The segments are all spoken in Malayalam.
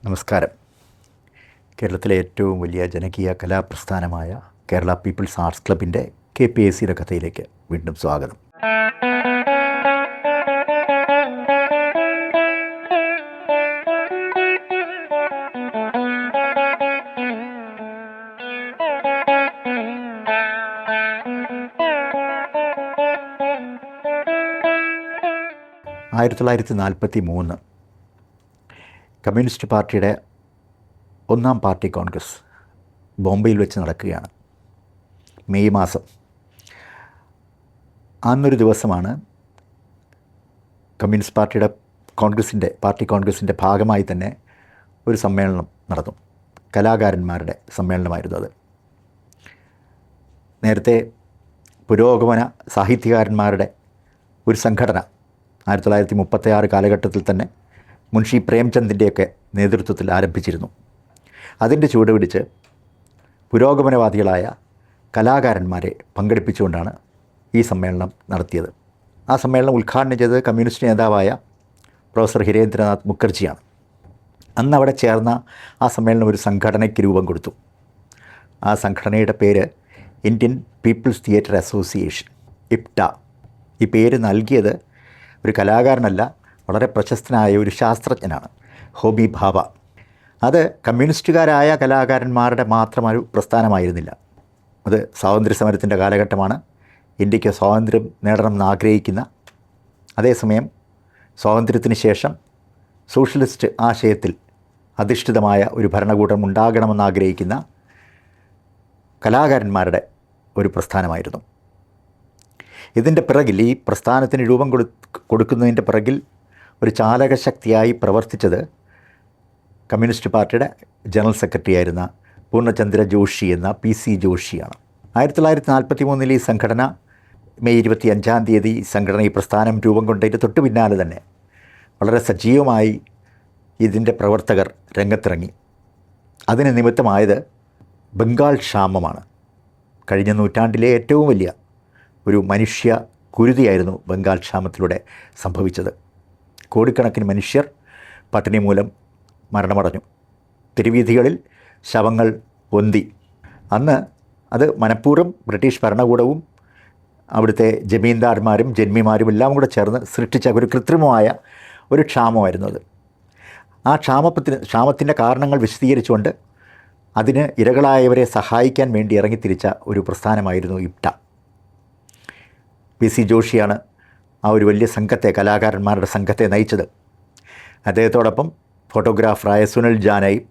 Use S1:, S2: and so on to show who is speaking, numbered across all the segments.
S1: നമസ്കാരം. കേരളത്തിലെ ഏറ്റവും വലിയ ജനകീയ കലാപ്രസ്ഥാനമായ കേരള പീപ്പിൾസ് ആർട്സ് ക്ലബിൻ്റെ KPACയുടെ കഥയിലേക്ക് വീണ്ടും സ്വാഗതം. കമ്മ്യൂണിസ്റ്റ് പാർട്ടിയുടെ ഒന്നാം പാർട്ടി കോൺഗ്രസ് ബോംബെയിൽ വെച്ച് നടക്കുകയാണ്. മെയ് മാസം. അന്നൊരു ദിവസമാണ് കമ്മ്യൂണിസ്റ്റ് പാർട്ടിയുടെ പാർട്ടി കോൺഗ്രസിൻ്റെ ഭാഗമായി തന്നെ ഒരു സമ്മേളനം നടന്നു. കലാകാരന്മാരുടെ സമ്മേളനമായിരുന്നു അത്. നേരത്തെ പുരോഗമന സാഹിത്യകാരന്മാരുടെ ഒരു സംഘടന 1936 കാലഘട്ടത്തിൽ തന്നെ മുൻഷി പ്രേംചന്ദിൻ്റെയൊക്കെ നേതൃത്വത്തിൽ ആരംഭിച്ചിരുന്നു. അതിൻ്റെ ചുവട് പിടിച്ച് പുരോഗമനവാദികളായ കലാകാരന്മാരെ പങ്കെടുപ്പിച്ചുകൊണ്ടാണ് ഈ സമ്മേളനം നടത്തിയത്. ആ സമ്മേളനം ഉദ്ഘാടനം ചെയ്തത് കമ്മ്യൂണിസ്റ്റ് നേതാവായ പ്രൊഫസർ ഹിരേന്ദ്രനാഥ് മുഖർജിയാണ്. അന്ന് അവിടെ ചേർന്ന ആ സമ്മേളനം ഒരു സംഘടനയ്ക്ക് രൂപം കൊടുത്തു. ആ സംഘടനയുടെ പേര് Indian people's theatre association, IPTA. ഈ പേര് നൽകിയത് ഒരു കലാകാരനല്ല, വളരെ പ്രശസ്തനായ ഒരു ശാസ്ത്രജ്ഞനാണ്, ഹോമി ഭാഭ. അത് കമ്മ്യൂണിസ്റ്റുകാരായ കലാകാരന്മാരുടെ മാത്രമൊരു പ്രസ്ഥാനമായിരുന്നില്ല. അത് സ്വാതന്ത്ര്യ സമരത്തിൻ്റെ കാലഘട്ടമാണ്. ഇന്ത്യക്ക് സ്വാതന്ത്ര്യം നേടണമെന്ന് ആഗ്രഹിക്കുന്ന, അതേസമയം സ്വാതന്ത്ര്യത്തിന് ശേഷം സോഷ്യലിസ്റ്റ് ആശയത്തിൽ അധിഷ്ഠിതമായ ഒരു ഭരണകൂടം ഉണ്ടാകണമെന്ന് ആഗ്രഹിക്കുന്ന കലാകാരന്മാരുടെ ഒരു പ്രസ്ഥാനമായിരുന്നു. ഇതിൻ്റെ പിറകിൽ, ഈ പ്രസ്ഥാനത്തിന് രൂപം കൊടുക്കുന്നതിൻ്റെ പിറകിൽ ഒരു ചാലകശക്തിയായി പ്രവർത്തിച്ചത് കമ്മ്യൂണിസ്റ്റ് പാർട്ടിയുടെ ജനറൽ സെക്രട്ടറി ആയിരുന്ന പൂർണ്ണചന്ദ്ര ജോഷി എന്ന PC ജോഷിയാണ്. 1943 ഈ സംഘടന മെയ് 25 ഈ പ്രസ്ഥാനം രൂപം കൊണ്ടതിൻ്റെ തൊട്ടു പിന്നാലെ തന്നെ വളരെ സജീവമായി ഇതിൻ്റെ പ്രവർത്തകർ രംഗത്തിറങ്ങി. അതിന് നിമിത്തമായത് ബംഗാൾ ക്ഷാമമാണ്. കഴിഞ്ഞ നൂറ്റാണ്ടിലെ ഏറ്റവും വലിയ ഒരു മനുഷ്യ കുരുതിയായിരുന്നു ബംഗാൾ ക്ഷാമത്തിലൂടെ സംഭവിച്ചത്. കോടിക്കണക്കിന് മനുഷ്യർ പട്ടിണി മൂലം മരണമടഞ്ഞു. തെരുവീഥികളിൽ ശവങ്ങൾ പൊന്തി. അന്ന് അത് മനഃപൂർവ്വം ബ്രിട്ടീഷ് ഭരണകൂടവും അവിടുത്തെ ജമീന്ദാർമാരും ജന്മിമാരും എല്ലാം കൂടെ ചേർന്ന് സൃഷ്ടിച്ച ഒരു കൃത്രിമമായ ഒരു ക്ഷാമമായിരുന്നു അത്. ആ ക്ഷാമത്തിൻ്റെ കാരണങ്ങൾ വിശദീകരിച്ചുകൊണ്ട് അതിന് ഇരകളായവരെ സഹായിക്കാൻ വേണ്ടി ഇറങ്ങിത്തിരിച്ച ഒരു പ്രസ്ഥാനമായിരുന്നു IPTA. PC ജോഷിയാണ് ആ ഒരു വലിയ സംഘത്തെ, കലാകാരന്മാരുടെ സംഘത്തെ നയിച്ചത്. അദ്ദേഹത്തോടൊപ്പം ഫോട്ടോഗ്രാഫറായ സുനിൽ ജാനയും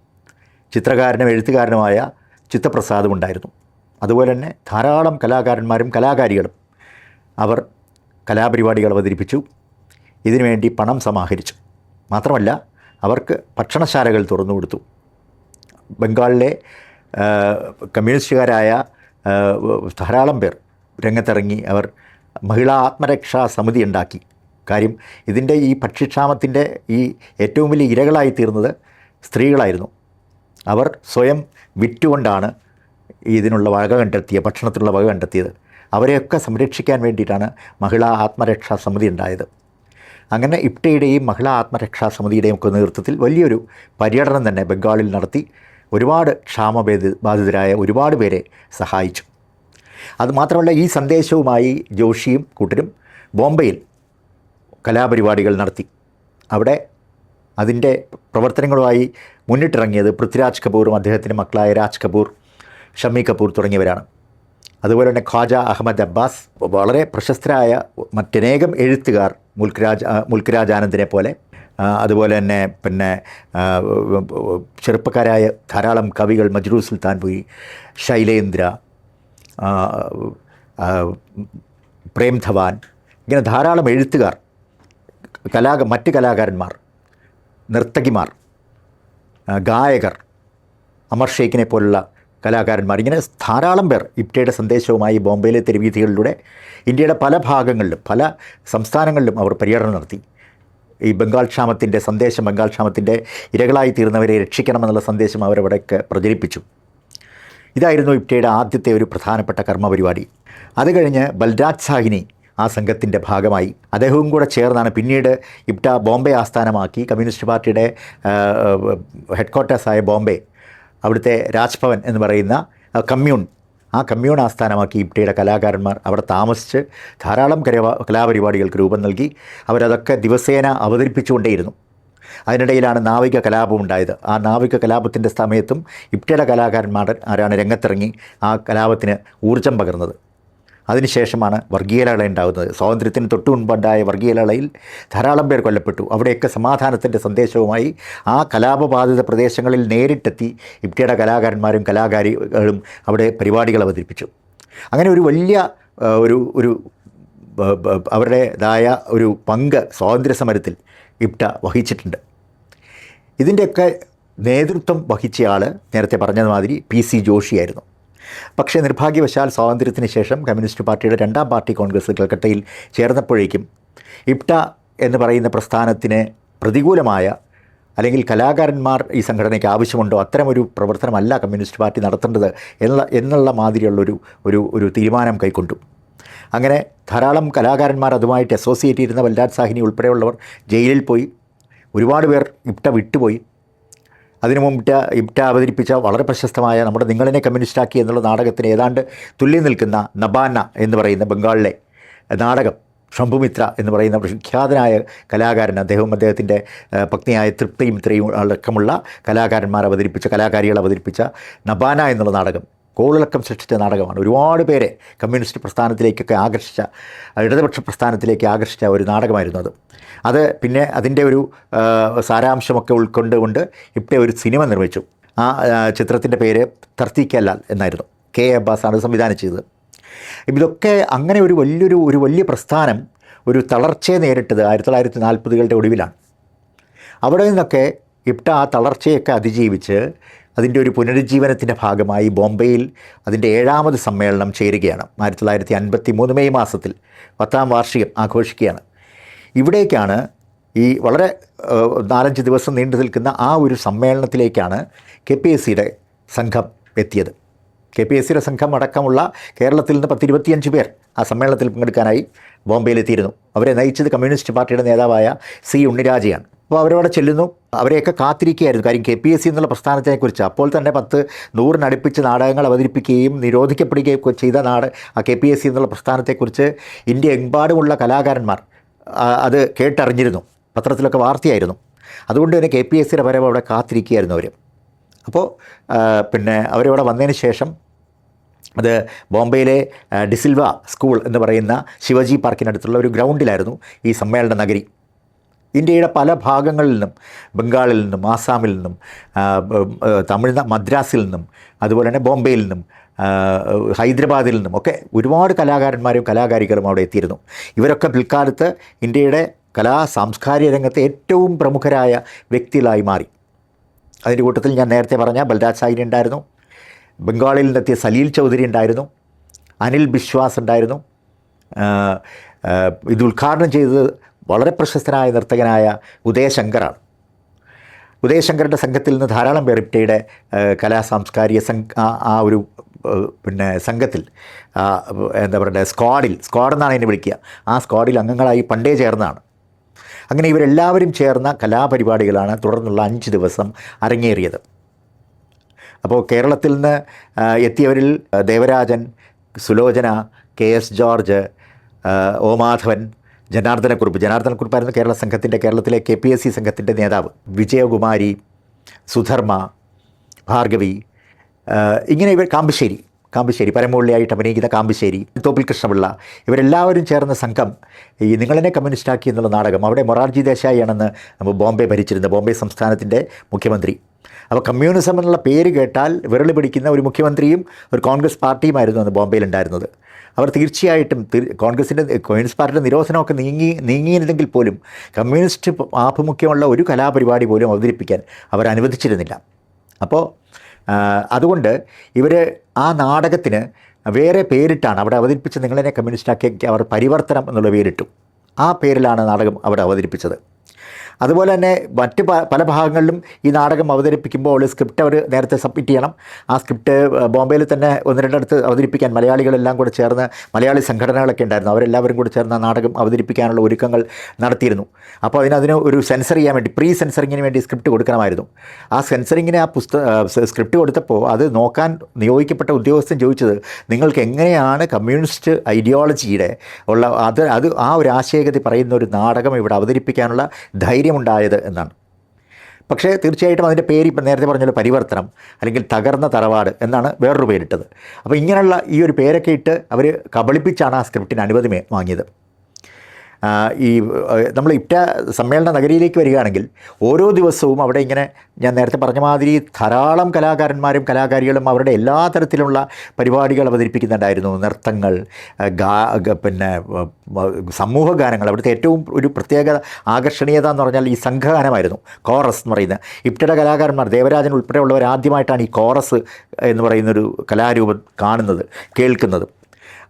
S1: ചിത്രകാരനും എഴുത്തുകാരനുമായ ചിത്തപ്രസാദും ഉണ്ടായിരുന്നു. അതുപോലെ തന്നെ ധാരാളം കലാകാരന്മാരും കലാകാരികളും അവർ കലാപരിപാടികൾ അവതരിപ്പിച്ചു. ഇതിനുവേണ്ടി പണം സമാഹരിച്ചു. മാത്രമല്ല, അവർക്ക് ഭക്ഷണശാലകൾ തുറന്നു കൊടുത്തു. ബംഗാളിലെ കമ്മ്യൂണിസ്റ്റുകാരായ ധാരാളം പേർ രംഗത്തിറങ്ങി. അവർ മഹിളാ ആത്മരക്ഷാ സമിതി ഉണ്ടാക്കി. കാര്യം, ഇതിൻ്റെ ഈ ഭക്ഷ്യക്ഷാമത്തിൻ്റെ ഈ ഏറ്റവും വലിയ ഇരകളായി തീർന്നത് സ്ത്രീകളായിരുന്നു. അവർ സ്വയം വിറ്റുകൊണ്ടാണ് ഇതിനുള്ള ഭക്ഷണത്തിനുള്ള വക കണ്ടെത്തിയത്. അവരെയൊക്കെ സംരക്ഷിക്കാൻ വേണ്ടിയിട്ടാണ് മഹിളാ ആത്മരക്ഷാ സമിതി ഉണ്ടായത്. അങ്ങനെ IPTAയുടെയും മഹിളാ ആത്മരക്ഷാ സമിതിയുടെയും ഒക്കെ നേതൃത്വത്തിൽ വലിയൊരു പര്യടനം തന്നെ ബംഗാളിൽ നടത്തി ഒരുപാട് ക്ഷാമബാധിതരായ ഒരുപാട് പേരെ സഹായിച്ചു. അതുമാത്രമല്ല, ഈ സന്ദേശവുമായി ജോഷിയും കൂട്ടരും ബോംബെയിൽ കലാപരിപാടികൾ നടത്തി. അവിടെ അതിൻ്റെ പ്രവർത്തനങ്ങളുമായി മുന്നിട്ടിറങ്ങിയത് പൃഥ്വിരാജ് കപൂറും അദ്ദേഹത്തിൻ്റെ മക്കളായ രാജ് കപൂർ, ഷമ്മി കപൂർ തുടങ്ങിയവരാണ്. അതുപോലെ തന്നെ ഖ്വാജ അഹമ്മദ് അബ്ബാസ്, വളരെ പ്രശസ്തരായ മറ്റനേകം എഴുത്തുകാർ, മുൽക്ക് ആനന്ദിനെ പോലെ, അതുപോലെ തന്നെ ചെറുപ്പക്കാരായ ധാരാളം കവികൾ, മജ്റൂ സുൽത്താൻപുരി, ശൈലേന്ദ്ര, പ്രേം ധവാൻ, ഇങ്ങനെ ധാരാളം എഴുത്തുകാർ, മറ്റ് കലാകാരന്മാർ, നർത്തകിമാർ, ഗായകർ, അമർ ഷെയ്ഖിനെ പോലുള്ള കലാകാരന്മാർ, ഇങ്ങനെ ധാരാളം പേർ IPTAയുടെ സന്ദേശവുമായി ബോംബെയിലെ തെരുവീഥികളിലൂടെ ഇന്ത്യയുടെ പല ഭാഗങ്ങളിലും പല സംസ്ഥാനങ്ങളിലും അവർ പര്യടനം നടത്തി. ഈ ബംഗാൾ ക്ഷാമത്തിൻ്റെ ഇരകളായി തീർന്നവരെ രക്ഷിക്കണമെന്നുള്ള സന്ദേശം അവരവിടെയൊക്കെ പ്രചരിപ്പിച്ചു. ഇതായിരുന്നു IPTAയുടെ ആദ്യത്തെ ഒരു പ്രധാനപ്പെട്ട കർമ്മപരിപാടി. അത് കഴിഞ്ഞ് ബൽരാജ് സാഹിനി ആ സംഘത്തിൻ്റെ ഭാഗമായി. അദ്ദേഹവും കൂടെ ചേർന്നാണ് പിന്നീട് ഇപ്റ്റ ബോംബെ ആസ്ഥാനമാക്കി കമ്മ്യൂണിസ്റ്റ് പാർട്ടിയുടെ ഹെഡ്ക്വാർട്ടേഴ്സായ ബോംബെ, അവിടുത്തെ രാജ്ഭവൻ എന്ന് പറയുന്ന ആ കമ്മ്യൂൺ ആസ്ഥാനമാക്കി ഇപ്റ്റയുടെ കലാകാരന്മാർ അവിടെ താമസിച്ച് ധാരാളം കലാപരിപാടികൾക്ക് രൂപം നൽകി. അവരതൊക്കെ ദിവസേന അവതരിപ്പിച്ചുകൊണ്ടേയിരുന്നു. അതിനിടയിലാണ് നാവിക കലാപം ഉണ്ടായത്. ആ നാവിക കലാപത്തിൻ്റെ സമയത്തും ഇപ്റ്റയുടെ കലാകാരന്മാരാണ് രംഗത്തിറങ്ങി ആ കലാപത്തിന് ഊർജം പകർന്നത്. അതിനുശേഷമാണ് വർഗീയലഹള ഉണ്ടാകുന്നത്. സ്വാതന്ത്ര്യത്തിന് തൊട്ടു മുൻപുണ്ടായ വർഗീയലഹളയിൽ ധാരാളം പേർ കൊല്ലപ്പെട്ടു. അവിടെയൊക്കെ സമാധാനത്തിൻ്റെ സന്ദേശവുമായി ആ കലാപബാധിത പ്രദേശങ്ങളിൽ നേരിട്ടെത്തി ഇപ്റ്റയുടെ കലാകാരന്മാരും കലാകാരികളും അവിടെ പരിപാടികൾ അവതരിപ്പിച്ചു. അങ്ങനെ ഒരു വലിയ ഒരു അവരുടേതായ ഒരു പങ്ക് സ്വാതന്ത്ര്യ സമരത്തിൽ ഇപ്റ്റ വഹിച്ചിട്ടുണ്ട്. ഇതിൻ്റെയൊക്കെ നേതൃത്വം വഹിച്ചയാൾ നേരത്തെ പറഞ്ഞതുമാതിരി PC ജോഷിയായിരുന്നു. പക്ഷേ നിർഭാഗ്യവശാൽ സ്വാതന്ത്ര്യത്തിന് ശേഷം കമ്മ്യൂണിസ്റ്റ് പാർട്ടിയുടെ രണ്ടാം പാർട്ടി കോൺഗ്രസ് കൽക്കട്ടയിൽ ചേർന്നപ്പോഴേക്കും ഇപ്റ്റ എന്ന് പറയുന്ന പ്രസ്ഥാനത്തിന് പ്രതികൂലമായ, അല്ലെങ്കിൽ കലാകാരന്മാർ ഈ സംഘടനയ്ക്ക് ആവശ്യമുണ്ടോ അത്തരമൊരു പ്രവർത്തനമല്ല കമ്മ്യൂണിസ്റ്റ് പാർട്ടി നടത്തേണ്ടത് എന്നുള്ള മാതിരിയുള്ളൊരു ഒരു തീരുമാനം കൈക്കൊണ്ടു. അങ്ങനെ ധാരാളം കലാകാരന്മാർ അതുമായിട്ട് അസോസിയേറ്റ് ചെയ്തിരുന്ന ബൽരാജ് സാഹിനി ഉൾപ്പെടെയുള്ളവർ ജയിലിൽ പോയി. ഒരുപാട് പേർ ഇപ്റ്റ വിട്ടുപോയി. അതിനു മുമ്പ് ഇപ്റ്റ അവതരിപ്പിച്ച വളരെ പ്രശസ്തമായ നമ്മുടെ നിങ്ങളെന്നെ കമ്മ്യൂണിസ്റ്റാക്കി എന്നുള്ള നാടകത്തിന് ഏതാണ്ട് തുല്യം നിൽക്കുന്ന നബാന എന്ന് പറയുന്ന ബംഗാളിലെ നാടകം, ശംഭുമിത്ര എന്ന് പറയുന്ന വിഖ്യാതനായ കലാകാരൻ, അദ്ദേഹത്തിൻ്റെ പത്നിയായ തൃപ്തിയും ഇത്രയും അടക്കമുള്ള കലാകാരികൾ അവതരിപ്പിച്ച നബാന എന്നുള്ള നാടകം കോളിളക്കം സൃഷ്ടിച്ച നാടകമാണ്. ഒരുപാട് പേരെ കമ്മ്യൂണിസ്റ്റ് പ്രസ്ഥാനത്തിലേക്കൊക്കെ ആകർഷിച്ച, ഇടതുപക്ഷ പ്രസ്ഥാനത്തിലേക്ക് ആകർഷിച്ച ഒരു നാടകമായിരുന്നു അത്. പിന്നെ അതിൻ്റെ ഒരു സാരാംശമൊക്കെ ഉൾക്കൊണ്ടുകൊണ്ട് ഇപ്റ്റ ഒരു സിനിമ നിർമ്മിച്ചു. ആ ചിത്രത്തിൻ്റെ പേര് തർത്തി കെ ലാൽ എന്നായിരുന്നു. K. അബ്ബാസാണ് സംവിധാനം ചെയ്തത്. ഇതൊക്കെ അങ്ങനെ ഒരു വലിയ പ്രസ്ഥാനം ഒരു തളർച്ചയെ നേരിട്ടത് 1940കളുടെ ഒടുവിലാണ്. അവിടെ നിന്നൊക്കെ ഇപ്റ്റ ആ തളർച്ചയൊക്കെ അതിജീവിച്ച് അതിൻ്റെ ഒരു പുനരുജ്ജീവനത്തിൻ്റെ ഭാഗമായി ബോംബെയിൽ അതിൻ്റെ 7ാമത് സമ്മേളനം ചേരുകയാണ്. 1953 മെയ് മാസത്തിൽ 10ാം വാർഷികം ആഘോഷിക്കുകയാണ്. ഇവിടേക്കാണ് ഈ വളരെ 4-5 ദിവസം നീണ്ടു നിൽക്കുന്ന ആ ഒരു സമ്മേളനത്തിലേക്കാണ് KPSCയുടെ സംഘം എത്തിയത്. KPSCയുടെ സംഘം അടക്കമുള്ള കേരളത്തിൽ നിന്ന് 10-25 പേർ ആ സമ്മേളനത്തിൽ പങ്കെടുക്കാനായി ബോംബെയിലെത്തിയിരുന്നു. അവരെ നയിച്ചത് കമ്മ്യൂണിസ്റ്റ് പാർട്ടിയുടെ നേതാവായ C. ഉണ്ണിരാജയാണ്. അപ്പോൾ അവരവിടെ ചെല്ലുന്നു. അവരെയൊക്കെ കാത്തിരിക്കുകയായിരുന്നു. കാര്യം KPSC എന്നുള്ള പ്രസ്ഥാനത്തെക്കുറിച്ച് അപ്പോൾ തന്നെ 100-നടുപ്പിച്ച് നാടകങ്ങൾ അവതരിപ്പിക്കുകയും നിരോധിക്കപ്പെടുകയും ചെയ്ത ആ KPSC എന്നുള്ള പ്രസ്ഥാനത്തെക്കുറിച്ച് ഇന്ത്യ എമ്പാടുമുള്ള കലാകാരന്മാർ അത് കേട്ടറിഞ്ഞിരുന്നു. പത്രത്തിലൊക്കെ വാർത്തയായിരുന്നു. അതുകൊണ്ട് തന്നെ KPSCയുടെ വരവ് അവിടെ കാത്തിരിക്കുകയായിരുന്നു അവർ. അപ്പോൾ പിന്നെ അവരിവിടെ വന്നതിന് ശേഷം അത് ബോംബെയിലെ ഡിസിൽവ സ്കൂൾ എന്ന് പറയുന്ന ശിവജി പാർക്കിനടുത്തുള്ള ഒരു ഗ്രൗണ്ടിലായിരുന്നു ഈ സമ്മേളന നഗരി. ഇന്ത്യയുടെ പല ഭാഗങ്ങളിൽ നിന്നും, ബംഗാളിൽ നിന്നും, ആസാമിൽ നിന്നും, മദ്രാസിൽ നിന്നും, അതുപോലെ തന്നെ ബോംബെയിൽ നിന്നും, ഹൈദരാബാദിൽ നിന്നും ഒക്കെ ഒരുപാട് കലാകാരന്മാരും കലാകാരികളും അവിടെ എത്തിയിരുന്നു. ഇവരൊക്കെ പിൽക്കാലത്ത് ഇന്ത്യയുടെ സാംസ്കാരിക രംഗത്തെ ഏറ്റവും പ്രമുഖരായ വ്യക്തികളായി മാറി. അതിൻ്റെ കൂട്ടത്തിൽ ഞാൻ നേരത്തെ പറഞ്ഞ ബൽരാജ് സാഹിനി ഉണ്ടായിരുന്നു, ബംഗാളിൽ നിന്നെത്തിയ സലീൽ ചൗധരി ഉണ്ടായിരുന്നു, അനിൽ ബിശ്വാസ് ഉണ്ടായിരുന്നു. ഇത് ഉദ്ഘാടനം ചെയ്തത് വളരെ പ്രശസ്തനായ നർത്തകനായ ഉദയശങ്കറാണ്. ഉദയശങ്കറിൻ്റെ സംഘത്തിൽ നിന്ന് ധാരാളം പേർ ഇപ്റ്റയുടെ സാംസ്കാരിക ആ ഒരു പിന്നെ സംഘത്തിൽ എന്താ പറയുക സ്ക്വാഡെന്നാണ് അതിനെ വിളിക്കുക. ആ സ്ക്വാഡിൽ അംഗങ്ങളായി പണ്ടേ ചേർന്നതാണ്. അങ്ങനെ ഇവരെല്ലാവരും ചേർന്ന കലാപരിപാടികളാണ് തുടർന്നുള്ള 5 ദിവസം അരങ്ങേറിയത്. അപ്പോൾ കേരളത്തിൽ നിന്ന് എത്തിയവരിൽ ദേവരാജൻ, സുലോചന, KS ജോർജ്, O. മാധവൻ, ജനാർദ്ദനക്കുറുപ്പായിരുന്നു കേരളത്തിലെ KPSC സംഘത്തിൻ്റെ നേതാവ്, വിജയകുമാരി, സുധർമ്മ, ഭാർഗവി, ഇങ്ങനെ ഇവർ കാമ്പശ്ശേരി പരമോള്ളിയായിട്ട് അഭിനയിക്കുന്ന കാമ്പശ്ശേരി, തോപ്പിൽ കൃഷ്ണപിള്ള, ഇവരെല്ലാവരും ചേർന്ന സംഘം ഈ നിങ്ങളെന്നെ കമ്മ്യൂണിസ്റ്റാക്കി എന്നുള്ള നാടകം, അവിടെ മൊറാർജി ദേശായിയാണെന്ന് ബോംബെ ഭരിച്ചിരുന്ന ബോംബെ സംസ്ഥാനത്തിൻ്റെ മുഖ്യമന്ത്രി. അപ്പോൾ കമ്മ്യൂണിസം എന്നുള്ള പേര് കേട്ടാൽ വിരളി പിടിക്കുന്ന ഒരു മുഖ്യമന്ത്രിയും ഒരു കോൺഗ്രസ് പാർട്ടിയുമായിരുന്നു അന്ന് ബോംബെയിലുണ്ടായിരുന്നത്. അവർ തീർച്ചയായിട്ടും കമ്മ്യൂണിസ്റ്റ് പാർട്ടിയുടെ നിരോധനമൊക്കെ നീങ്ങിയിരുന്നെങ്കിൽ പോലും കമ്മ്യൂണിസ്റ്റ് ആഭിമുഖ്യമുള്ള ഒരു കലാപരിപാടി പോലും അവതരിപ്പിക്കാൻ അവർ അനുവദിച്ചിരുന്നില്ല. അപ്പോൾ അതുകൊണ്ട് ഇവർ ആ നാടകത്തിന് വേറെ പേരിട്ടാണ് അവിടെ അവതരിപ്പിച്ച് നിങ്ങളെന്നെ കമ്മ്യൂണിസ്റ്റാക്കി അവർ പരിവർത്തനം എന്നുള്ള പേരിട്ടു. ആ പേരിലാണ് നാടകം അവിടെ അവതരിപ്പിച്ചത്. അതുപോലെ തന്നെ മറ്റ് പല ഭാഗങ്ങളിലും ഈ നാടകം അവതരിപ്പിക്കുമ്പോൾ സ്ക്രിപ്റ്റ് അവർ നേരത്തെ സബ്മിറ്റ് ചെയ്യണം. ആ സ്ക്രിപ്റ്റ് ബോംബെയിൽ തന്നെ ഒന്ന് രണ്ടിടത്ത് അവതരിപ്പിക്കാൻ മലയാളികളെല്ലാം കൂടെ ചേർന്ന്, മലയാളി സംഘടനകളൊക്കെ ഉണ്ടായിരുന്നു, അവരെല്ലാവരും കൂടി ചേർന്ന് ആ നാടകം അവതരിപ്പിക്കാനുള്ള ഒരുക്കങ്ങൾ നടത്തിയിരുന്നു. അപ്പോൾ അതിന് ഒരു സെൻസർ ചെയ്യാൻ വേണ്ടി, പ്രീ സെൻസറിങ്ങിന് വേണ്ടി സ്ക്രിപ്റ്റ് കൊടുക്കണമായിരുന്നു. ആ സെൻസറിങ്ങിന് ആ സ്ക്രിപ്റ്റ് കൊടുത്തപ്പോൾ അത് നോക്കാൻ നിയോഗിക്കപ്പെട്ട ഉദ്യോഗസ്ഥൻ ചോദിച്ചത്, നിങ്ങൾക്ക് എങ്ങനെയാണ് കമ്മ്യൂണിസ്റ്റ് ഐഡിയോളജിയുടെ ഉള്ള അത് ആ ഒരു ആശയഗതി പറയുന്ന ഒരു നാടകം ഇവിടെ അവതരിപ്പിക്കാനുള്ള ധൈര്യമുണ്ടായത് എന്നാണ്. പക്ഷേ തീർച്ചയായിട്ടും അതിൻ്റെ പേര് ഇപ്പം നേരത്തെ പറഞ്ഞ പരിവർത്തനം അല്ലെങ്കിൽ തകർന്ന തറവാട് എന്നാണ് വേറൊരു പേരിട്ടത്. അപ്പോൾ ഇങ്ങനെയുള്ള ഈ ഒരു പേരൊക്കെ ഇട്ട് അവർ കബളിപ്പിച്ചാണ് ആ സ്ക്രിപ്റ്റിന് അനുമതി വാങ്ങിയത്. ഈ നമ്മൾ ഇപ്റ്റ സമ്മേളന നഗരിയിലേക്ക് വരികയാണെങ്കിൽ ഓരോ ദിവസവും അവിടെ ഇങ്ങനെ ഞാൻ നേരത്തെ പറഞ്ഞ മാതിരി ധാരാളം കലാകാരന്മാരും കലാകാരികളും അവരുടെ എല്ലാ തരത്തിലുള്ള പരിപാടികൾ അവതരിപ്പിക്കുന്നുണ്ടായിരുന്നു. നൃത്തങ്ങൾ, പിന്നെ സമൂഹ ഗാനങ്ങൾ. അവിടുത്തെ ഏറ്റവും ഒരു പ്രത്യേക ആകർഷണീയത എന്ന് പറഞ്ഞാൽ ഈ സംഘഗാനമായിരുന്നു, കോറസ് എന്ന് പറയുന്നത്. ഇപ്റ്റയുടെ കലാകാരന്മാർ, ദേവരാജൻ ഉൾപ്പെടെയുള്ളവർ ആദ്യമായിട്ടാണ് ഈ കോറസ് എന്ന് പറയുന്നൊരു കലാരൂപം കാണുന്നത്, കേൾക്കുന്നത്.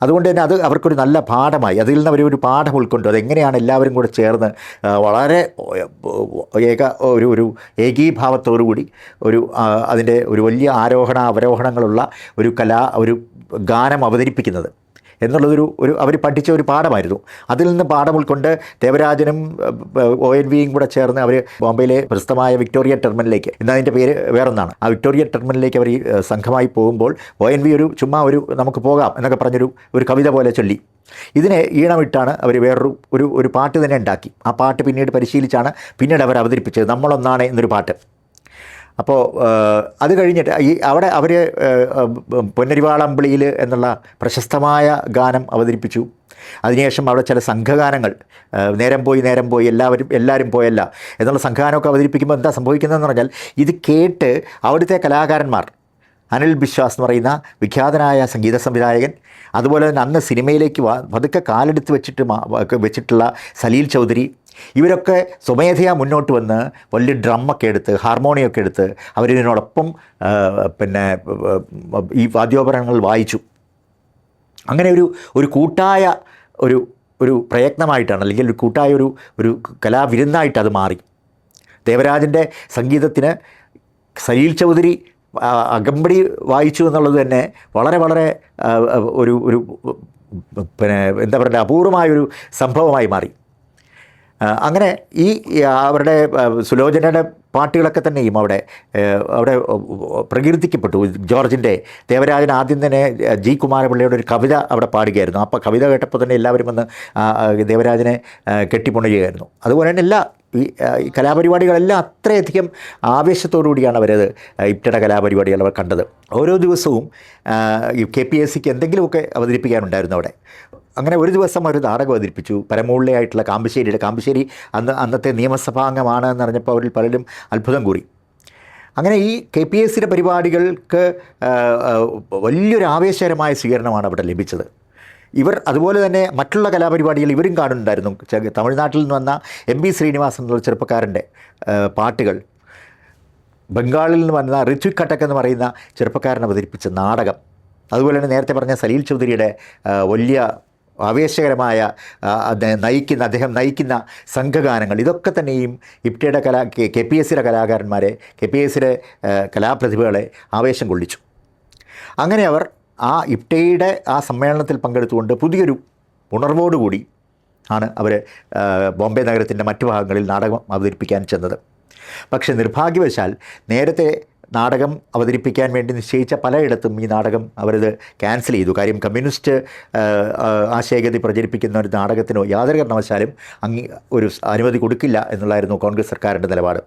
S1: അതുകൊണ്ട് തന്നെ അത് അവർക്കൊരു നല്ല പാഠമായി. അതിൽ നിന്ന് അവരൊരു പാഠം ഉൾക്കൊണ്ടു. അതെങ്ങനെയാണ് എല്ലാവരും കൂടെ ചേർന്ന് വളരെ ഒരു ഏകീഭാവത്തോടുകൂടി അതിൻ്റെ ഒരു വലിയ ആരോഹണ അവരോഹണങ്ങളുള്ള ഒരു ഗാനം അവതരിപ്പിക്കുന്നത് എന്നുള്ളതൊരു അവർ പഠിച്ച ഒരു പാഠമായിരുന്നു. അതിൽ നിന്ന് പാഠം ഉൾക്കൊണ്ട് ദേവരാജനും ONVയും കൂടെ ചേർന്ന് അവർ ബോംബെയിലെ പ്രശസ്തമായ വിക്ടോറിയ ടെർമിനലിലേക്ക്, ഇന്നതിൻ്റെ പേര് വേറൊന്നാണ്, ആ വിക്ടോറിയ ടെർമിനലിലേക്ക് അവർ സംഘമായി പോകുമ്പോൾ ONV ചുമ്മാ നമുക്ക് പോകാം എന്നൊക്കെ പറഞ്ഞൊരു കവിത പോലെ ചൊല്ലി. ഇതിനെ ഈണമിട്ടാണ് അവർ വേറൊരു പാട്ട് തന്നെ ഉണ്ടാക്കി. ആ പാട്ട് പിന്നീട് പരിശീലിച്ചാണ് പിന്നീട് അവർ അവതരിപ്പിച്ചത്, നമ്മളൊന്നാണ് എന്നൊരു പാട്ട്. അപ്പോൾ അത് കഴിഞ്ഞിട്ട് അവിടെ അവർ പൊന്നരിവാളമ്പിളിയിൽ എന്നുള്ള പ്രശസ്തമായ ഗാനം അവതരിപ്പിച്ചു. അതിനുശേഷം അവിടെ ചില സംഘഗാനങ്ങൾ, നേരം പോയി എല്ലാവരും പോയല്ല എന്നുള്ള സംഘഗാനമൊക്കെ അവതരിപ്പിക്കുമ്പോൾ എന്താ സംഭവിക്കുന്നതെന്ന് പറഞ്ഞാൽ, ഇത് കേട്ട് അവിടുത്തെ കലാകാരന്മാർ, അനിൽ ബിശ്വാസ് എന്ന് പറയുന്ന വിഖ്യാതനായ സംഗീത സംവിധായകൻ, അതുപോലെ തന്നെ അന്ന് സിനിമയിലേക്ക് പതുക്കെ കാലെടുത്ത് വെച്ചിട്ടുള്ള സലീൽ ചൗധരി, ഇവരൊക്കെ സ്വമേധയാ മുന്നോട്ട് വന്ന് വലിയ ഡ്രമ്മൊക്കെ എടുത്ത് ഹാർമോണിയൊക്കെ എടുത്ത് അവരിതിനോടൊപ്പം പിന്നെ ഈ വാദ്യോപകരണങ്ങൾ വായിച്ചു. അങ്ങനെ ഒരു കൂട്ടായ ഒരു പ്രയത്നമായിട്ടാണ്, അല്ലെങ്കിൽ ഒരു കൂട്ടായ ഒരു കലാവിരുന്നായിട്ട് അത് മാറി. ദേവരാജൻ്റെ സംഗീതത്തിന് സലീൽ ചൗധരി അകമ്പടി വായിച്ചു എന്നുള്ളത് തന്നെ വളരെ വളരെ ഒരു പിന്നെ എന്താ പറയുക, അപൂർവമായൊരു സംഭവമായി മാറി. അങ്ങനെ അവരുടെ സുലോചനയുടെ പാട്ടുകളൊക്കെ തന്നെയും അവിടെ പ്രകീർത്തിക്കപ്പെട്ടു. ജോർജിൻ്റെ ദേവരാജൻ ആദ്യം തന്നെ ജി കുമാരപിള്ളയുടെ ഒരു കവിത അവിടെ പാടുകയായിരുന്നു. അപ്പോൾ കവിത കേട്ടപ്പോൾ തന്നെ എല്ലാവരും വന്ന് ദേവരാജനെ കെട്ടിപ്പുണരുകയായിരുന്നു. അതുപോലെ തന്നെ ഈ കലാപരിപാടികളെല്ലാം അത്രയധികം ആവേശത്തോടു കൂടിയാണ് അവരത് ഇപ്റ്റയുടെ കലാപരിപാടികൾ അവർ കണ്ടത്. ഓരോ ദിവസവും ഈ KPSCക്ക് എന്തെങ്കിലുമൊക്കെ അവതരിപ്പിക്കാനുണ്ടായിരുന്നു അവിടെ. അങ്ങനെ ഒരു ദിവസം ഒരു നാടകം അവതരിപ്പിച്ചു, പരമൂളിലായിട്ടുള്ള കാമ്പശ്ശേരി അന്നത്തെ നിയമസഭാംഗമാണ് എന്നറിഞ്ഞപ്പോൾ അവരിൽ പലരും അത്ഭുതം കൂറി. അങ്ങനെ ഈ KPSCയുടെ പരിപാടികൾക്ക് വലിയൊരു ആവേശകരമായ സ്വീകരണമാണ് അവിടെ ലഭിച്ചത്. അതുപോലെ തന്നെ മറ്റുള്ള കലാപരിപാടികൾ ഇവരും കാണുന്നുണ്ടായിരുന്നു. തമിഴ്നാട്ടിൽ നിന്ന് വന്ന MB ശ്രീനിവാസൻ എന്നുള്ള ചെറുപ്പക്കാരൻ്റെ പാട്ടുകൾ, ബംഗാളിൽ നിന്ന് വന്ന ഋത്വിക് കട്ടക് എന്ന് പറയുന്ന ചെറുപ്പക്കാരൻ അവതരിപ്പിച്ച നാടകം, അതുപോലെ തന്നെ നേരത്തെ പറഞ്ഞ സലീൽ ചൗധരിയുടെ വലിയ ആവേശകരമായ അദ്ദേഹം നയിക്കുന്ന സംഘഗാനങ്ങൾ, ഇതൊക്കെ തന്നെയും ഇപ്റ്റയുടെ KPSCയുടെ കലാകാരന്മാരെ, KPSCയുടെ കലാപ്രതിഭകളെ ആവേശം കൊള്ളിച്ചു. അങ്ങനെ അവർ ഇപ്റ്റയുടെ സമ്മേളനത്തിൽ പങ്കെടുത്തുകൊണ്ട് പുതിയൊരു ഉണർവോടുകൂടി ആണ് അവർ ബോംബെ നഗരത്തിൻ്റെ മറ്റു ഭാഗങ്ങളിൽ നാടകം അവതരിപ്പിക്കാൻ ചെന്നത്. പക്ഷേ നിർഭാഗ്യവശാൽ നേരത്തെ നാടകം അവതരിപ്പിക്കാൻ വേണ്ടി നിശ്ചയിച്ച പലയിടത്തും ഈ നാടകം അവരത് ക്യാൻസൽ ചെയ്തു. കാര്യം കമ്മ്യൂണിസ്റ്റ് ആശയഗതി പ്രചരിപ്പിക്കുന്ന ഒരു നാടകത്തിനോ യാതൊരു കാരണവശാലും ഒരു അനുമതി കൊടുക്കില്ല എന്നുള്ളായിരുന്നു കോൺഗ്രസ് സർക്കാരിൻ്റെ നിലപാട്.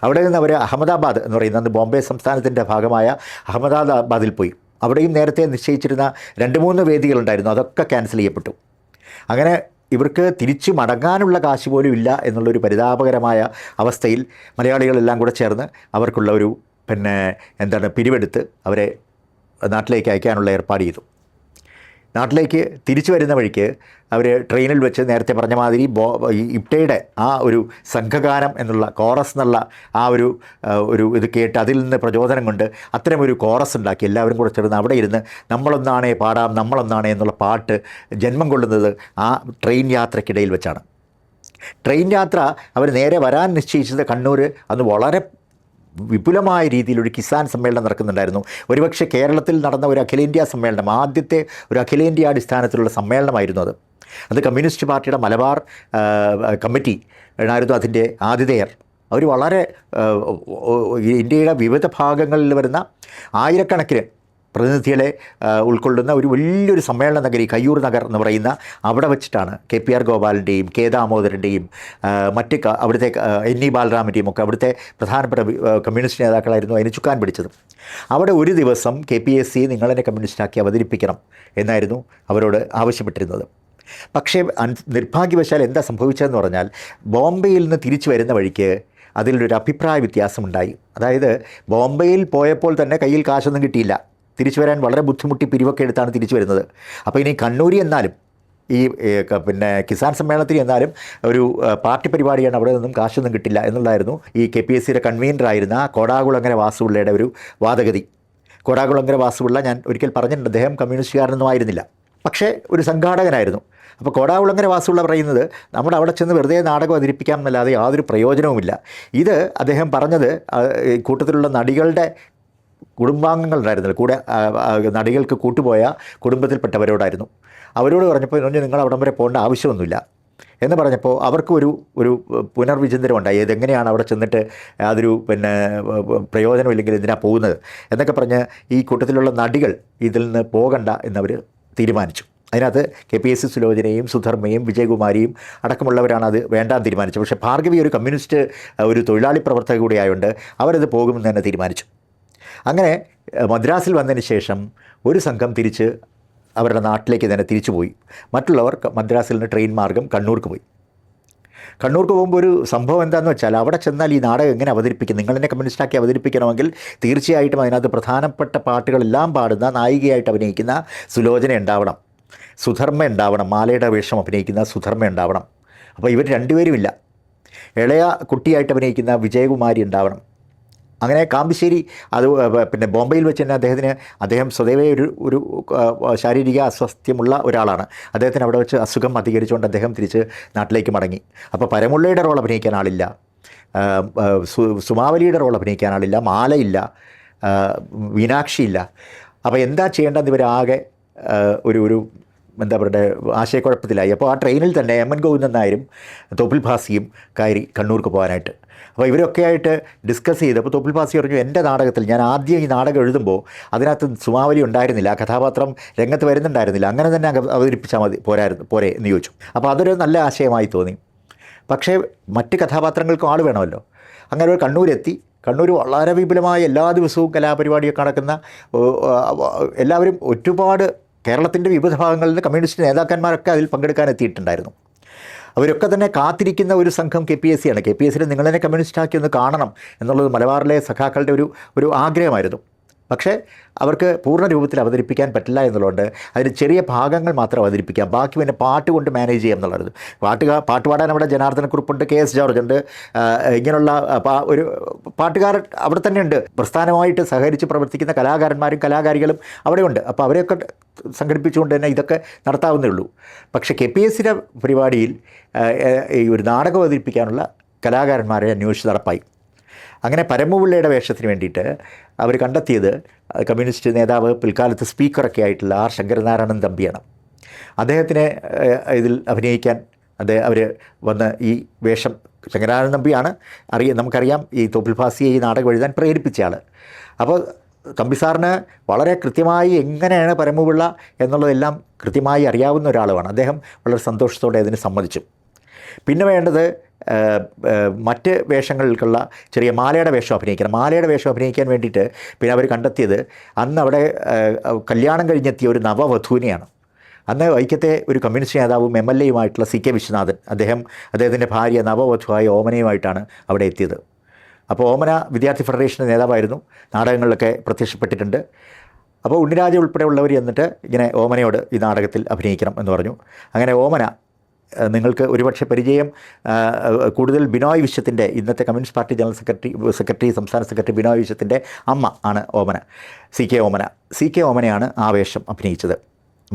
S1: അവിടെ നിന്ന് അവർ അഹമ്മദാബാദ് എന്ന് പറയുന്നത് ബോംബെ സംസ്ഥാനത്തിൻ്റെ ഭാഗമായ അഹമ്മദാബാദിൽ പോയി. അവിടെയും നേരത്തെ നിശ്ചയിച്ചിരുന്ന 2-3 വേദികളുണ്ടായിരുന്നു, അതൊക്കെ ക്യാൻസൽ ചെയ്യപ്പെട്ടു. അങ്ങനെ ഇവർക്ക് തിരിച്ചു മടങ്ങാനുള്ള കാശ് പോലും ഇല്ല എന്നുള്ളൊരു പരിതാപകരമായ അവസ്ഥയിൽ മലയാളികളെല്ലാം കൂടെ ചേർന്ന് അവർക്കുള്ള പിരിവെടുത്ത് അവരെ നാട്ടിലേക്ക് അയക്കാനുള്ള ഏർപ്പാട് ചെയ്തു. നാട്ടിലേക്ക് തിരിച്ചു വരുന്ന വഴിക്ക് അവർ ട്രെയിനിൽ വെച്ച് നേരത്തെ പറഞ്ഞ മാതിരി ഇപ്റ്റയുടെ ഒരു സംഘഗാനം എന്നുള്ള കോറസ് എന്നുള്ള ഇത് കേട്ട് അതിൽ നിന്ന് പ്രചോദനം കൊണ്ട് അത്തരമൊരു കോറസ് ഉണ്ടാക്കി എല്ലാവരും കൂടെ ചേർന്ന് അവിടെ ഇരുന്ന് നമ്മളൊന്നാണേ പാടാം നമ്മളൊന്നാണേ എന്നുള്ള പാട്ട് ജന്മം കൊള്ളുന്നത് ആ ട്രെയിൻ യാത്രയ്ക്കിടയിൽ വെച്ചാണ്. ട്രെയിൻ യാത്ര അവർ നേരെ വരാൻ നിശ്ചയിച്ചത് കണ്ണൂർ അന്ന് വളരെ വിപുലമായ രീതിയിൽ ഒരു കിസാൻ സമ്മേളനം നടക്കുന്നുണ്ടായിരുന്നു. ഒരുപക്ഷെ കേരളത്തിൽ നടന്ന ഒരു അഖിലേന്ത്യാ സമ്മേളനം, ആദ്യത്തെ ഒരു അഖിലേന്ത്യാ അടിസ്ഥാനത്തിലുള്ള സമ്മേളനമായിരുന്നു അത്. അത് കമ്മ്യൂണിസ്റ്റ് പാർട്ടിയുടെ മലബാർ കമ്മിറ്റി ആയിരുന്നു അതിൻ്റെ ആതിഥേയർ. അവർ വളരെ ഇന്ത്യയുടെ വിവിധ ഭാഗങ്ങളിൽ വരുന്ന ആയിരക്കണക്കിന് പ്രതിനിധികളെ ഉൾക്കൊള്ളുന്ന ഒരു വലിയൊരു സമ്മേളന നഗരി കയ്യൂർ നഗർ എന്ന് പറയുന്ന അവിടെ വെച്ചിട്ടാണ് KPR ഗോപാലിൻ്റെയും K ദാമോദരൻ്റെയും മറ്റ് അവിടുത്തെ NE ബാലരാമൻ്റെയും ഒക്കെ അവിടുത്തെ പ്രധാനപ്പെട്ട കമ്മ്യൂണിസ്റ്റ് നേതാക്കളായിരുന്നു അതിന് ചുക്കാൻ പിടിച്ചത്. അവിടെ ഒരു ദിവസം KPSC നിങ്ങളെന്നെ കമ്മ്യൂണിസ്റ്റാക്കി അവതരിപ്പിക്കണം എന്നായിരുന്നു അവരോട് ആവശ്യപ്പെട്ടിരുന്നത്. പക്ഷേ നിർഭാഗ്യവശാൽ എന്താ സംഭവിച്ചതെന്ന് പറഞ്ഞാൽ ബോംബെയിൽ നിന്ന് തിരിച്ചു വരുന്ന വഴിക്ക് അതിലൊരു അഭിപ്രായ വ്യത്യാസമുണ്ടായി. അതായത് ബോംബെയിൽ പോയപ്പോൾ തന്നെ കയ്യിൽ കാശൊന്നും കിട്ടിയില്ല, തിരിച്ചു വരാൻ വളരെ ബുദ്ധിമുട്ടി പിരിവൊക്കെ എടുത്താണ് തിരിച്ചു വരുന്നത്. അപ്പോൾ ഇനി കണ്ണൂരി എന്നാലും ഈ പിന്നെ കിസാൻ സമ്മേളനത്തിൽ എന്നാലും ഒരു പാർട്ടി പരിപാടിയാണ്, അവിടെ നിന്നും കാശൊന്നും കിട്ടില്ല എന്നുള്ളതായിരുന്നു ഈ KPSCയുടെ കൺവീനറായിരുന്ന കോടാകുളങ്ങര വാസുപിള്ളയുടെ ഒരു വാദഗതി. കോടാകുളങ്ങര വാസുപിള്ള ഞാൻ ഒരിക്കൽ പറഞ്ഞിട്ടുണ്ട്, അദ്ദേഹം കമ്മ്യൂണിസ്റ്റുകാരനൊന്നും ആയിരുന്നില്ല, പക്ഷേ ഒരു സംഘാടകനായിരുന്നു. അപ്പോൾ കോടാകുളങ്ങര വാസുപിള്ള പറയുന്നത് നമ്മുടെ അവിടെ ചെന്ന് വെറുതെ നാടകം അവതരിപ്പിക്കാം എന്നല്ലാതെ യാതൊരു പ്രയോജനവുമില്ല. ഇത് അദ്ദേഹം പറഞ്ഞത് കൂട്ടത്തിലുള്ള നടികളുടെ കുടുംബാംഗങ്ങളുണ്ടായിരുന്നില്ല, കൂടെ നടികൾക്ക് കൂട്ടുപോയ കുടുംബത്തിൽപ്പെട്ടവരോടായിരുന്നു. അവരോട് പറഞ്ഞപ്പോൾ നിങ്ങൾ അവിടം വരെ പോകേണ്ട ആവശ്യമൊന്നുമില്ല എന്ന് പറഞ്ഞപ്പോൾ അവർക്ക് ഒരു പുനർവിചിന്തനം ഉണ്ടായി. ഇതെങ്ങനെയാണ് അവിടെ ചെന്നിട്ട് യാതൊരു പ്രയോജനമില്ലെങ്കിൽ എന്തിനാണ് പോകുന്നത് എന്നൊക്കെ പറഞ്ഞ് ഈ കൂട്ടത്തിലുള്ള നടികൾ ഇതിൽ നിന്ന് പോകണ്ട എന്നവർ തീരുമാനിച്ചു. അതിനകത്ത് KPSC സുലോചനയും സുധർമ്മയും വിജയകുമാരിയും അടക്കമുള്ളവരാണ് അത് വേണ്ടാൻ തീരുമാനിച്ചത്. പക്ഷേ ഭാർഗവി ഒരു കമ്മ്യൂണിസ്റ്റ് ഒരു തൊഴിലാളി പ്രവർത്തക കൂടിയായതുകൊണ്ട് അവരത് പോകുമെന്ന് തന്നെ തീരുമാനിച്ചു. അങ്ങനെ മദ്രാസിൽ വന്നതിന് ശേഷം ഒരു സംഘം തിരിച്ച് അവരുടെ നാട്ടിലേക്ക് തന്നെ തിരിച്ചു പോയി. മറ്റുള്ളവർ മദ്രാസിൽ നിന്ന് ട്രെയിൻ മാർഗം കണ്ണൂർക്ക് പോയി. കണ്ണൂർക്ക് പോകുമ്പോൾ ഒരു സംഭവം എന്താണെന്ന് വെച്ചാൽ അവിടെ ചെന്നാൽ ഈ നാടകം എങ്ങനെ അവതരിപ്പിക്കും, നിങ്ങളെന്നെ കമ്മ്യൂണിസ്റ്റാക്കി അവതരിപ്പിക്കണമെങ്കിൽ തീർച്ചയായിട്ടും അതിനകത്ത് പ്രധാനപ്പെട്ട പാട്ടുകളെല്ലാം പാടുന്ന നായികയായിട്ട് അഭിനയിക്കുന്ന സുലോചന ഉണ്ടാവണം, സുധർമ്മ ഉണ്ടാവണം, മാലയുടെ വേഷം അഭിനയിക്കുന്ന സുധർമ്മ ഉണ്ടാവണം. അപ്പോൾ ഇവർ രണ്ടുപേരുമില്ല. ഇളയ കുട്ടിയായിട്ട് അഭിനയിക്കുന്ന വിജയകുമാരി ഉണ്ടാവണം. അങ്ങനെ കാമ്പിശ്ശേരി അത് ബോംബെയിൽ വെച്ച് തന്നെ അദ്ദേഹം സ്വതവേ ഒരു ശാരീരിക അസ്വാസ്ഥ്യമുള്ള ഒരാളാണ്. അദ്ദേഹത്തിന് അവിടെ വെച്ച് അസുഖം അധികരിച്ചുകൊണ്ട് അദ്ദേഹം തിരിച്ച് നാട്ടിലേക്ക് മടങ്ങി. അപ്പോൾ പരമുള്ളയുടെ റോൾ അഭിനയിക്കാൻ ആളില്ല, സുമാവലിയുടെ റോൾ അഭിനയിക്കാൻ ആളില്ല, മാലയില്ല, മീനാക്ഷിയില്ല. അപ്പോൾ എന്താ ചെയ്യേണ്ടതെന്ന് ഇവരാകെ ഒരു എന്താ പറയുക ആശയക്കുഴപ്പത്തിലായി. അപ്പോൾ ആ ട്രെയിനിൽ തന്നെ MN ഗോവിന്ദൻ നായരും തോപ്പിൽ ഭാസിയും കയറി കണ്ണൂർക്ക് പോകാനായിട്ട്. അപ്പോൾ ഇവരൊക്കെ ആയിട്ട് ഡിസ്കസ് ചെയ്ത്, അപ്പോൾ തോപ്പിൽ ഭാസി പറഞ്ഞു, എൻ്റെ നാടകത്തിൽ ഞാൻ ആദ്യം ഈ നാടകം എഴുതുമ്പോൾ അതിനകത്ത് സുമാവലി ഉണ്ടായിരുന്നില്ല, ആ കഥാപാത്രം രംഗത്ത് വരുന്നുണ്ടായിരുന്നില്ല, അങ്ങനെ തന്നെ അവതരിപ്പിച്ചാൽ പോരെ എന്ന് ചോദിച്ചു. അപ്പോൾ അതൊരു നല്ല ആശയമായി തോന്നി. പക്ഷേ മറ്റ് കഥാപാത്രങ്ങൾക്കും ആൾ വേണമല്ലോ. അങ്ങനെ ഒരു കണ്ണൂരെത്തി. കണ്ണൂർ വളരെ വിപുലമായ എല്ലാ ദിവസവും കലാപരിപാടിയൊക്കെ നടക്കുന്ന, എല്ലാവരും ഒരുപാട് കേരളത്തിൻ്റെ വിവിധ ഭാഗങ്ങളിൽ നിന്ന് കമ്മ്യൂണിസ്റ്റ് നേതാക്കന്മാരൊക്കെ അതിൽ പങ്കെടുക്കാൻ എത്തിയിട്ടുണ്ടായിരുന്നു. അവരൊക്കെ തന്നെ കാത്തിരിക്കുന്ന ഒരു സംഘം KPSC ആണ്. KPSCയിൽ നിങ്ങളെന്നെ കമ്മ്യൂണിസ്റ്റാക്കി ഒന്ന് കാണണം എന്നുള്ളത് മലബാറിലെ സഖാക്കളുടെ ഒരു ആഗ്രഹമായിരുന്നു. പക്ഷേ അവർക്ക് പൂർണ്ണ രൂപത്തിൽ അവതരിപ്പിക്കാൻ പറ്റില്ല എന്നുള്ളതുകൊണ്ട് അതിന് ചെറിയ ഭാഗങ്ങൾ മാത്രം അവതരിപ്പിക്കാം, ബാക്കി പിന്നെ പാട്ട് കൊണ്ട് മാനേജ് ചെയ്യാം എന്നുള്ളത്. പാട്ട് പാടാൻ അവിടെ ജനാർദ്ദനക്കുറുപ്പുണ്ട്, KS ജോർജ് ഉണ്ട്, ഇങ്ങനെയുള്ള ഒരു പാട്ടുകാർ അവിടെ തന്നെ ഉണ്ട്. പ്രസ്ഥാനമായിട്ട് സഹകരിച്ച് പ്രവർത്തിക്കുന്ന കലാകാരന്മാരും കലാകാരികളും അവിടെയുണ്ട്. അപ്പോൾ അവരെയൊക്കെ സംഘടിപ്പിച്ചുകൊണ്ട് തന്നെ ഇതൊക്കെ നടത്താവുന്നേ ഉള്ളൂ. പക്ഷേ KPSCയുടെ പരിപാടിയിൽ ഈ ഒരു നാടകം അവതരിപ്പിക്കാനുള്ള കലാകാരന്മാരെ അന്വേഷിച്ച് നടപ്പായി. അങ്ങനെ പരമപിള്ളയുടെ വേഷത്തിന് വേണ്ടിയിട്ട് അവർ കണ്ടെത്തിയത് കമ്മ്യൂണിസ്റ്റ് നേതാവ് പിൽക്കാലത്ത് സ്പീക്കറൊക്കെ ആയിട്ടുള്ള R ശങ്കരനാരായണൻ തമ്പിയാണ്. അദ്ദേഹത്തിനെ ഇതിൽ അഭിനയിക്കാൻ അവർ വന്ന് ഈ വേഷം, ശങ്കരനാരായണൻ തമ്പിയാണ് നമുക്കറിയാം ഈ തോപ്പിൽ ഭാസിയെ ഈ നാടകം എഴുതാൻ പ്രേരിപ്പിച്ച ആൾ. അപ്പോൾ തമ്പി സാറിന് വളരെ കൃത്യമായി എങ്ങനെയാണ് പരമപിള്ള എന്നുള്ളതെല്ലാം കൃത്യമായി അറിയാവുന്ന ഒരാളുമാണ്. അദ്ദേഹം വളരെ സന്തോഷത്തോടെ അതിന് സമ്മതിച്ചു. പിന്നെ വേണ്ടത് മറ്റ് വേഷങ്ങൾക്കുള്ള ചെറിയ മാലയുടെ വേഷം അഭിനയിക്കണം. മാലയുടെ വേഷം അഭിനയിക്കാൻ വേണ്ടിയിട്ട് പിന്നെ അവർ കണ്ടെത്തിയത് അന്ന് അവിടെ കല്യാണം കഴിഞ്ഞെത്തിയ ഒരു നവവധൂവിനെയാണ്. അന്ന് വൈക്കത്തെ ഒരു കമ്മ്യൂണിസ്റ്റ് നേതാവും MLA-യുമായിട്ടുള്ള CK വിശ്വനാഥൻ, അദ്ദേഹത്തിൻ്റെ ഭാര്യ നവവധുവായ ഓമനയുമായിട്ടാണ് അവിടെ എത്തിയത്. അപ്പോൾ ഓമന വിദ്യാർത്ഥി ഫെഡറേഷൻ്റെ നേതാവായിരുന്നു, നാടകങ്ങളിലൊക്കെ പ്രത്യക്ഷപ്പെട്ടിട്ടുണ്ട്. അപ്പോൾ ഉണ്ണിരാജ ഉൾപ്പെടെയുള്ളവർ എന്നിട്ട് ഇങ്ങനെ ഓമനയോട് ഈ നാടകത്തിൽ അഭിനയിക്കണം എന്ന് പറഞ്ഞു. അങ്ങനെ ഓമന, നിങ്ങൾക്ക് ഒരുപക്ഷെ പരിചയം കൂടുതൽ ബിനോയ് വിശ്വത്തിൻ്റെ, ഇന്നത്തെ കമ്മ്യൂണിസ്റ്റ് പാർട്ടി ജനറൽ സെക്രട്ടറി സംസ്ഥാന സെക്രട്ടറി ബിനോയ് വിശ്വത്തിൻ്റെ അമ്മ ആണ് ഓമന, CK ഓമനയാണ് ആ വേഷം അഭിനയിച്ചത്,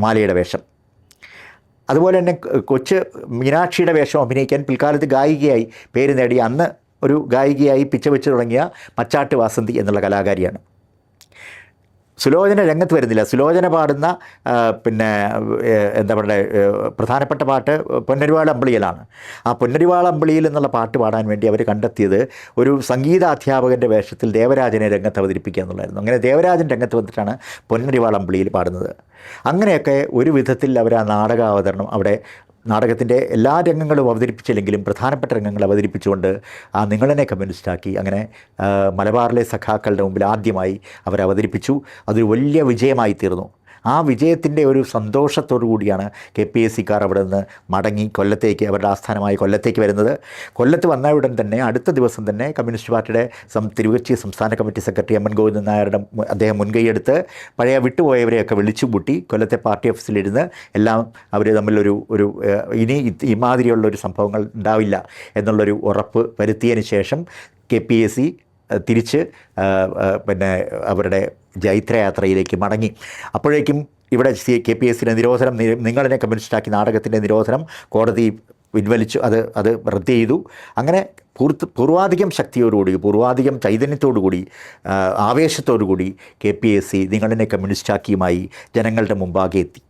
S1: മാലയുടെ വേഷം. അതുപോലെ തന്നെ കൊച്ച് മീനാക്ഷിയുടെ വേഷം അഭിനയിക്കാൻ പിൽക്കാലത്ത് ഗായികയായി പേര് നേടി അന്ന് ഒരു ഗായികയായി പിച്ച വെച്ച് തുടങ്ങിയ മച്ചാട്ട് വാസന്തി എന്നുള്ള കലാകാരിയാണ്. സുലോചന രംഗത്ത് വരുന്നില്ല. സുലോചന പാടുന്ന പിന്നെ എന്താ പറയുക പ്രധാനപ്പെട്ട പാട്ട് പൊന്നരിവാൾ അമ്പിളിയിലാണ്. ആ പൊന്നരിവാൾ അമ്പിളിയിൽ എന്നുള്ള പാട്ട് പാടാൻ വേണ്ടി അവർ കണ്ടെത്തിയത് ഒരു സംഗീതാധ്യാപകൻ്റെ വേഷത്തിൽ ദേവരാജനെ രംഗത്ത് അവതരിപ്പിക്കുക എന്നുള്ളായിരുന്നു. അങ്ങനെ ദേവരാജൻ രംഗത്ത് വന്നിട്ടാണ് പൊന്നരിവാൾ അമ്പിളിയിൽ പാടുന്നത്. അങ്ങനെയൊക്കെ ഒരു വിധത്തിൽ അവർ ആ നാടകാവതരണം അവിടെ നാടകത്തിൻ്റെ എല്ലാ രംഗങ്ങളും അവതരിപ്പിച്ചില്ലെങ്കിലും പ്രധാനപ്പെട്ട രംഗങ്ങൾ അവതരിപ്പിച്ചുകൊണ്ട് ആ നിങ്ങളെന്നെ കമ്മ്യൂണിസ്റ്റാക്കി. അങ്ങനെ മലബാറിലെ സഖാക്കളുടെ മുമ്പിൽ ആദ്യമായി അവർ അവതരിപ്പിച്ചു. അതൊരു വലിയ വിജയമായി തീർന്നു. ആ വിജയത്തിൻ്റെ ഒരു സന്തോഷത്തോടു കൂടിയാണ് KPSCക്കാർ അവിടെ നിന്ന് മടങ്ങി കൊല്ലത്തേക്ക്, അവരുടെ ആസ്ഥാനമായ കൊല്ലത്തേക്ക് വരുന്നത്. കൊല്ലത്ത് വന്ന ഉടൻ തന്നെ അടുത്ത ദിവസം തന്നെ കമ്മ്യൂണിസ്റ്റ് പാർട്ടിയുടെ തിരുവച്ചി സംസ്ഥാന കമ്മിറ്റി സെക്രട്ടറി MN ഗോവിന്ദൻ നായരുടെ അദ്ദേഹം മുൻകൈയെടുത്ത് പഴയ വിട്ടുപോയവരെയൊക്കെ വിളിച്ചുകൂട്ടി കൊല്ലത്തെ പാർട്ടി ഓഫീസിലിരുന്ന് എല്ലാം അവർ തമ്മിലൊരു ഇനി ഇമാതിരിയുള്ളൊരു സംഭവങ്ങൾ ഉണ്ടാവില്ല എന്നുള്ളൊരു ഉറപ്പ് വരുത്തിയതിന് ശേഷം KPSC തിരിച്ച് പിന്നെ അവരുടെ ജൈത്രയാത്രയിലേക്ക് മടങ്ങി. അപ്പോഴേക്കും ഇവിടെ KPSCയുടെ നിരോധനം, നിങ്ങളെന്നെ കമ്മ്യൂണിസ്റ്റാക്കി നാടകത്തിൻ്റെ നിരോധനം കോടതി പിൻവലിച്ചു. അത് റദ്ദ് ചെയ്തു. അങ്ങനെ പൂർവാധികം ശക്തിയോടുകൂടി, പൂർവാധികം ചൈതന്യത്തോടുകൂടി, ആവേശത്തോടുകൂടി KPSC നിങ്ങളെന്നെ കമ്മ്യൂണിസ്റ്റാക്കിയുമായി ജനങ്ങളുടെ മുമ്പാകെ എത്തി.